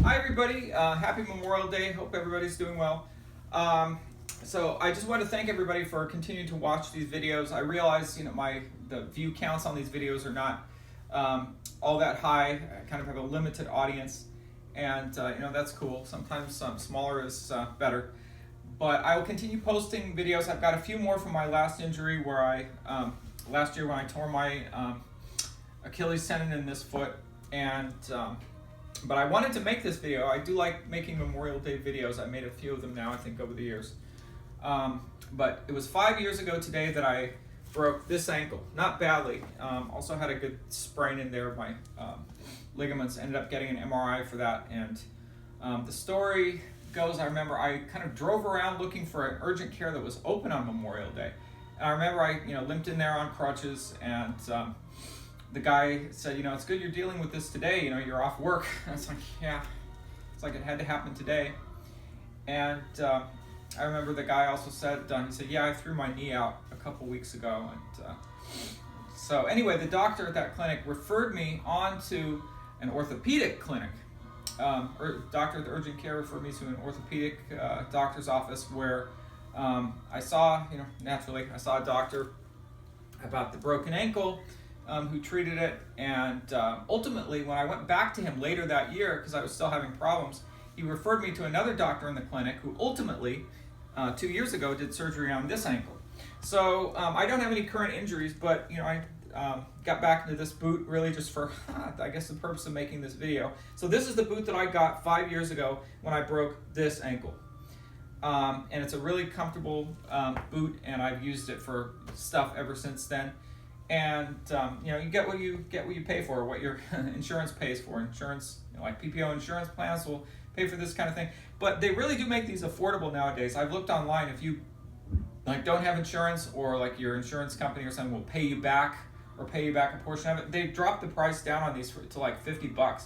Hi everybody, happy Memorial Day. Hope everybody's doing well. So I just want to thank everybody for continuing to watch these videos. I realize, the view counts on these videos are not all that high. I kind of have a limited audience, and that's cool. Sometimes smaller is better. But I will continue posting videos. I've got a few more from my last injury where last year when I tore my Achilles tendon in this foot, and but I wanted to make this video. I do like making Memorial Day videos. I made a few of them now, I think, over the years. But it was 5 years ago today that I broke this ankle. Not badly. Also had a good sprain in there. My ligaments. Ended up getting an MRI for that. And the story goes, I remember I kind of drove around looking for an urgent care that was open on Memorial Day. And I remember I limped in there on crutches, and the guy said, it's good you're dealing with this today, you're off work. I was like, yeah, it's like it had to happen today. And I remember the guy also said, he said, yeah, I threw my knee out a couple weeks ago. And so anyway, the doctor at that clinic referred me on to an orthopedic clinic. Doctor at the urgent care referred me to an orthopedic doctor's office where I saw, naturally, I saw a doctor about the broken ankle, who treated it, and ultimately when I went back to him later that year, because I was still having problems, he referred me to another doctor in the clinic who ultimately 2 years ago did surgery on this ankle. So I don't have any current injuries, but I got back into this boot really just for I guess the purpose of making this video. So this is the boot that I got 5 years ago when I broke this ankle. And it's a really comfortable boot, and I've used it for stuff ever since then. And you get what you pay for, what your insurance pays for. Insurance, like PPO insurance plans will pay for this kind of thing. But they really do make these affordable nowadays. I've looked online. If you don't have insurance, or like your insurance company or something will pay you back a portion of it, they've dropped the price down on these to like $50,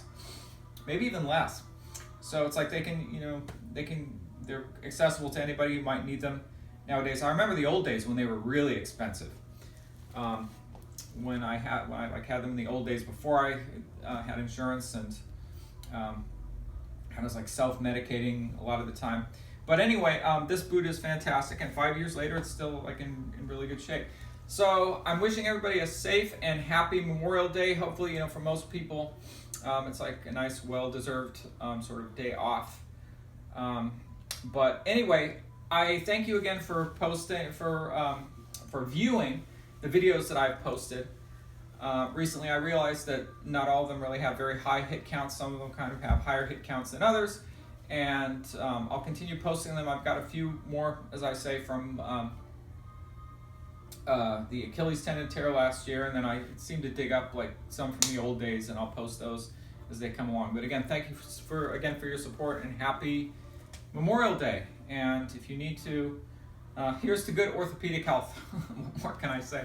maybe even less. So it's like they're accessible to anybody who might need them nowadays. I remember the old days when they were really expensive. When I had them in the old days before I had insurance, and I was like self-medicating a lot of the time. But anyway, this boot is fantastic, and 5 years later, it's still like in really good shape. So I'm wishing everybody a safe and happy Memorial Day. Hopefully, for most people, it's like a nice, well-deserved sort of day off. But anyway, I thank you again for viewing the videos that I've posted. Recently I realized that not all of them really have very high hit counts. Some of them kind of have higher hit counts than others. And I'll continue posting them. I've got a few more, as I say, from the Achilles tendon tear last year, and then I seem to dig up like some from the old days, and I'll post those as they come along. But again, thank you for your support, and happy Memorial Day. And if you need to, here's to good orthopedic health. What more can I say?